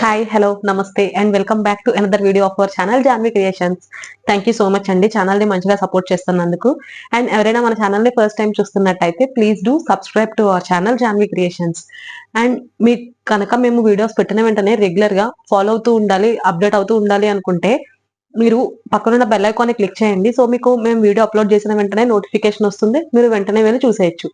Hi hello నమస్తే and welcome back to another video of our channel Janvi creations. Thank you so much అండి channel ని మంచిగా support చేస్తున్నందుకు. అండ్ ఎవరైనా మన ఛానల్ ని ఫస్ట్ టైం చూస్తున్నట్టయితే please do subscribe to our channel Janvi creations. And మీకు కనుక మేము వీడియోస్ పెట్టిన వెంటనే రెగ్యులర్ గా ఫాలో అవుతూ ఉండాలి, అప్డేట్ అవుతూ ఉండాలి అనుకుంటే మీరు పక్కనున్న బెల్ ఐకాన్ ని క్లిక్ చేయండి. సో మీకు మేము వీడియో అప్లోడ్ చేసిన వెంటనే నోటిఫికేషన్ వస్తుంది, మీరు వెంటనే వెళ్ళి చూసేయచ్చు.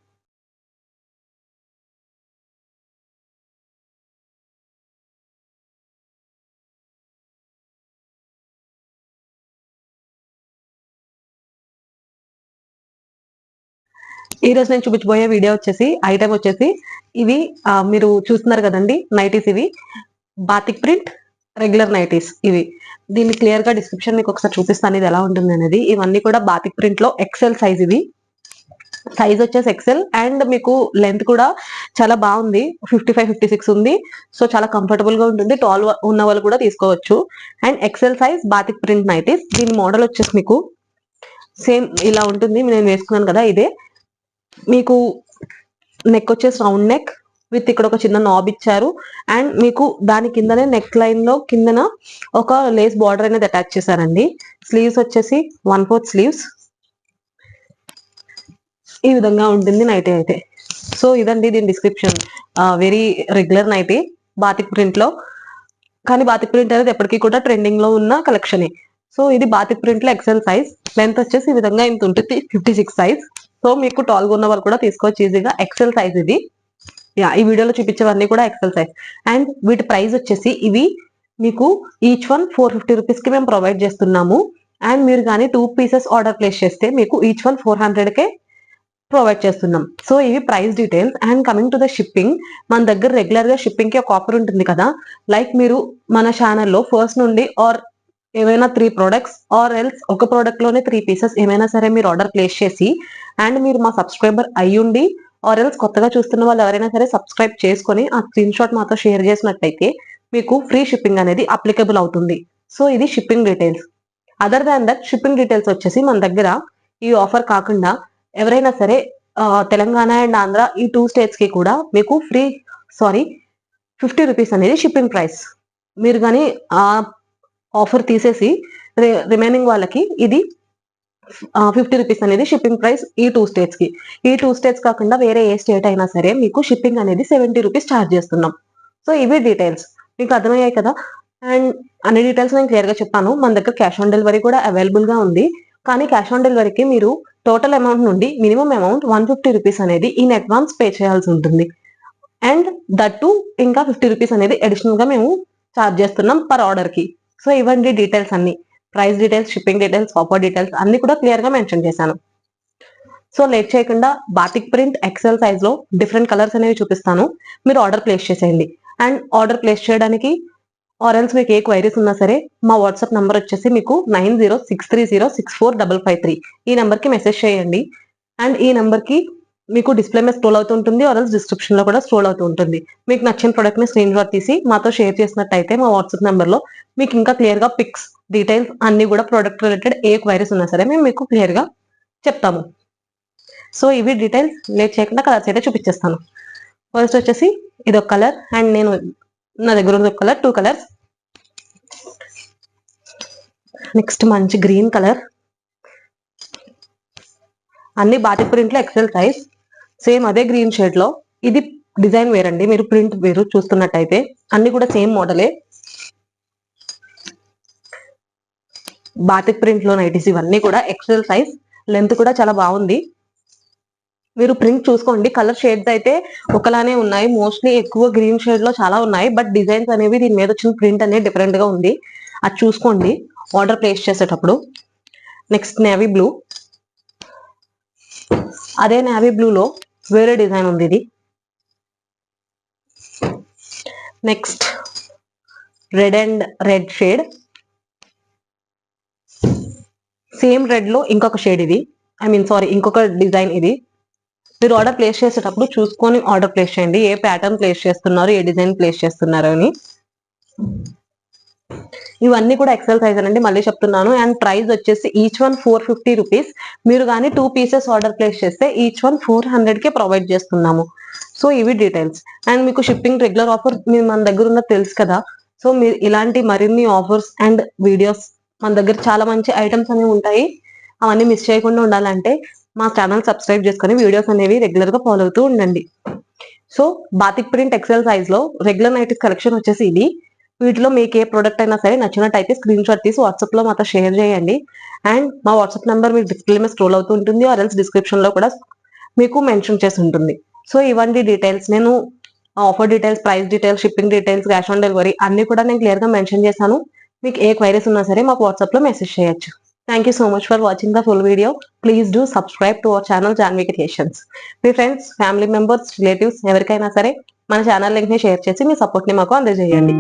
ఈ రోజు నేను చూపించబోయే వీడియో వచ్చేసి ఐటమ్ వచ్చేసి ఇవి మీరు చూస్తున్నారు కదండి నైటీస్. ఇవి బాతిక్ ప్రింట్ రెగ్యులర్ నైటీస్. ఇవి దీన్ని క్లియర్ గా డిస్క్రిప్షన్ మీకు ఒకసారి చూపిస్తాను ఇది ఎలా ఉంటుంది అనేది. ఇవన్నీ కూడా బాతిక్ ప్రింట్ లో ఎక్సెల్ సైజ్. ఇవి సైజ్ వచ్చేసి ఎక్సెల్ అండ్ మీకు లెంత్ కూడా చాలా బాగుంది, 55-56 ఉంది. సో చాలా కంఫర్టబుల్ గా ఉంటుంది, టాల్ ఉన్న వాళ్ళు కూడా తీసుకోవచ్చు. And XL size batik print nighties. దీని మోడల్ వచ్చేసి మీకు సేమ్ ఇలా ఉంటుంది. నేను వేసుకున్నాను కదా ఇదే. మీకు నెక్ వచ్చేసి రౌండ్ నెక్ విత్ ఇక్కడ ఒక చిన్న నాబ్ ఇచ్చారు. అండ్ మీకు దాని కిందనే నెక్ లైన్ లో కిందన ఒక లేస్ బార్డర్ అనేది అటాచ్ చేశారండి. స్లీవ్స్ వచ్చేసి 1/4 స్లీవ్స్. ఈ విధంగా ఉంటుంది నైటీ అయితే. సో ఇదండి దీని description. Very regular nighty batik print లో. కానీ బాతిక్ ప్రింట్ అనేది ఎప్పటికీ కూడా ట్రెండింగ్ లో ఉన్న కలెక్షన్. సో ఇది బాతిక్ ప్రింట్ లో ఎక్సెల్ సైజ్. లెంత్ వచ్చేసి ఈ విధంగా ఇంత ఉంటుంది, 56 సైజ్. సో మీకు టాల్ గా ఉన్న వాళ్ళు కూడా తీసుకోవచ్చు ఈజీగా. ఎక్సెల్ సైజ్ ఇది. ఈ వీడియోలో చూపించేవన్నీ కూడా ఎక్సెల్ సైజ్. అండ్ వీటి ప్రైస్ వచ్చేసి ఇవి మీకు ఈచ్ వన్ 450 రూపీస్ కి మేము ప్రొవైడ్ చేస్తున్నాము. అండ్ మీరు కానీ 2 పీసెస్ ఆర్డర్ ప్లేస్ చేస్తే మీకు ఈచ్ వన్ 400 కే ప్రొవైడ్ చేస్తున్నాం. సో ఇవి price details. And coming to the shipping, మన దగ్గర రెగ్యులర్ గా షిప్పింగ్ కి ఒక ఆఫర్ ఉంటుంది కదా. లైక్ మీరు మన ఛానల్లో ఫస్ట్ నుండి ఆర్ ఏమైనా 3 ప్రొడక్ట్స్ ఆర్ ఎల్స్ ఒక ప్రోడక్ట్ లోనే 3 పీసెస్ ఏమైనా సరే మీరు ఆర్డర్ ప్లేస్ చేసి అండ్ మీరు మా సబ్స్క్రైబర్ అయ్యుండి ఆర్ ఎల్స్ కొత్తగా చూస్తున్న వాళ్ళు ఎవరైనా సరే సబ్స్క్రైబ్ చేసుకొని ఆ స్క్రీన్ షాట్ మాతో షేర్ చేసినట్టయితే మీకు ఫ్రీ షిప్పింగ్ అనేది అప్లికబుల్ అవుతుంది. సో ఇది shipping details. Other than that shipping details వచ్చేసి మన దగ్గర ఈ ఆఫర్ కాకుండా ఎవరైనా సరే తెలంగాణ అండ్ ఆంధ్ర ఈ 2 స్టేట్స్ కి కూడా మీకు 50 రూపీస్ అనేది షిప్పింగ్ ప్రైస్. మీరు కానీ ఆ ఆఫర్ తీసేసి రిమైనింగ్ వాళ్ళకి ఇది 50 రూపీస్ అనేది షిప్పింగ్ ప్రైస్ ఈ 2 స్టేట్స్ కి. ఈ 2 స్టేట్స్ కాకుండా వేరే ఏ స్టేట్ అయినా సరే మీకు షిప్పింగ్ అనేది 70 రూపీస్ ఛార్జ్ చేస్తున్నాం. సో ఇవి డీటెయిల్స్ మీకు అర్థమయ్యాయి కదా. అండ్ అన్ని డీటెయిల్స్ నేను క్లియర్ గా చెప్పాను. మన దగ్గర క్యాష్ ఆన్ డెలివరీ కూడా అవైలబుల్ గా ఉంది. కానీ క్యాష్ ఆన్ డెలివరీకి మీరు టోటల్ అమౌంట్ నుండి మినిమం అమౌంట్ 150 రూపీస్ అనేది ఇన్ అడ్వాన్స్ పే చేయాల్సి ఉంటుంది. అండ్ దట్ టు ఇంకా 50 రూపీస్ అనేది అడిషనల్ గా మేము ఛార్జ్ చేస్తున్నాం పర్ ఆర్డర్ కి. సో ఇవన్నీ డీటెయిల్స్ అన్ని, price details, shipping details, offer details అన్ని కూడా క్లియర్ గా మెన్షన్ చేశాను. సో లేట్ చేయకుండా బాతిక్ ప్రింట్ ఎక్సెల్ సైజ్ లో డిఫరెంట్ కలర్స్ అనేవి చూపిస్తాను. మీరు ఆర్డర్ ప్లేస్ చేసేయండి. అండ్ ఆర్డర్ ప్లేస్ చేయడానికి ఆర్ఎల్స్ మీకు ఏ క్వైరీస్ ఉన్నా సరే మా వాట్సాప్ నంబర్ వచ్చేసి మీకు 9063064553. ఈ నెంబర్ కి మెసేజ్ చేయండి. అండ్ ఈ నెంబర్ కి మీకు డిస్ప్లే మీద స్క్రోల్ అవుతూ ఉంటుంది, ఆర్ఎల్స్ డిస్క్రిప్షన్ లో కూడా స్క్రోల్ అవుతూ ఉంటుంది. మీకు నచ్చిన ప్రొడక్ట్ ని స్క్రీన్ షాట్ తీసి మాతో షేర్ చేసినట్టయితే మా వాట్సాప్ నెంబర్ లో మీకు ఇంకా క్లియర్ గా పిక్స్, డీటెయిల్స్ అన్ని కూడా ప్రొడక్ట్ రిలేటెడ్ ఏ క్వైరీస్ ఉన్నా సరే మేము మీకు క్లియర్ గా చెప్తాము. సో ఇవి డీటెయిల్స్. లేట్ చేయకుండా కలర్స్ అయితే చూపించేస్తాను. ఫస్ట్ వచ్చేసి ఇది ఒక కలర్ అండ్ నా దగ్గర ఉన్న కలర్ 2 కలర్స్. నెక్స్ట్ మంచి గ్రీన్ కలర్. అన్ని బాతిక్ ప్రింట్ లో ఎక్సెల్ సైజ్. సేమ్ అదే గ్రీన్ షేడ్ లో ఇది డిజైన్ వేరండి, మీరు ప్రింట్ వేరు చూస్తున్నట్టయితే. అన్ని కూడా సేమ్ మోడలే. బాతిక్ ప్రింట్ లో నైటీస్ ఇవన్నీ కూడా ఎక్సెల్ సైజ్. లెంత్ కూడా చాలా బాగుంది. మీరు ప్రింట్ చూసుకోండి. కలర్ షేడ్స్ అయితే ఒకలానే ఉన్నాయి, మోస్ట్లీ ఎక్కువ గ్రీన్ షేడ్ లో చాలా ఉన్నాయి. బట్ డిజైన్స్ అనేవి దీని మీద వచ్చిన ప్రింట్ అనేది డిఫరెంట్ గా ఉంది. అది చూసుకోండి ఆర్డర్ ప్లేస్ చేసేటప్పుడు. Next navy blue. అదే నేవీ బ్లూ లో వేరే డిజైన్ ఉంది ఇది. Next red and red shade. Same red లో ఇంకొక షేడ్ ఇది, ఇంకొక డిజైన్ ఇది. మీరు ఆర్డర్ ప్లేస్ చేసేటప్పుడు చూసుకొని ఆర్డర్ ప్లేస్ చేయండి. ఏ ప్యాటర్న్ ప్లేస్ చేస్తున్నారు, ఏ డిజైన్ ప్లేస్ చేస్తున్నారు అని. ఇవన్నీ కూడా ఎక్సెల్ సైజ్ అండి, మళ్ళీ చెప్తున్నాను. అండ్ ప్రైస్ వచ్చేసి ఈచ్ వన్ 450 రూపీస్. మీరు కానీ 2 పీసెస్ ఆర్డర్ ప్లేస్ చేస్తే ఈచ్ వన్ 400 కే ప్రొవైడ్ చేస్తున్నాము. సో ఇవి డీటెయిల్స్. అండ్ మీకు షిప్పింగ్ రెగ్యులర్ ఆఫర్ మన దగ్గర ఉన్న తెలుసు కదా. సో మీరు ఇలాంటి మరిన్ని ఆఫర్స్ అండ్ వీడియోస్ మన దగ్గర చాలా మంచి ఐటమ్స్ అనేవి ఉంటాయి. అవన్నీ మిస్ చేయకుండా ఉండాలంటే మా ఛానల్ సబ్స్క్రైబ్ చేసుకొని వీడియోస్ అనేవి రెగ్యులర్ గా ఫాలో అవుతూ ఉండండి. So batik print XL size లో రెగ్యులర్ నైటీస్ కలెక్షన్ వచ్చేసి ఇది. వీటిలో మీకు ఏ ప్రోడక్ట్ అయినా సరే నచ్చినట్టయితే స్క్రీన్ షాట్ తీసి వాట్సాప్ లో మాతో షేర్ చేయండి. అండ్ మా వాట్సాప్ నెంబర్ మీకు డిస్ప్లే మీద స్క్రోల్ అవుతూ ఉంటుంది, ఆర్ ఎల్స్ డిస్క్రిప్షన్ లో కూడా మీకు మెన్షన్ చేసి ఉంటుంది. సో ఇవన్నీ డీటెయిల్స్ నేను offer details, price details, shipping details, cash on delivery అన్ని కూడా నేను క్లియర్ గా మెన్షన్ చేశాను. మీకు ఏ క్వైరీస్ ఉన్నా సరే మాకు వాట్సాప్ లో మెసేజ్ చేయొచ్చు. Thank you so much for watching the full video. Please do subscribe to our channel Janvi creations. మీ ఫ్రెండ్స్, ఫ్యామిలీ మెంబర్స్, రిలేటివ్స్ ఎవరికైనా సరే మన ఛానల్ లింక్ ని షేర్ చేసి మీ సపోర్ట్ ని మాకు అందజేయండి.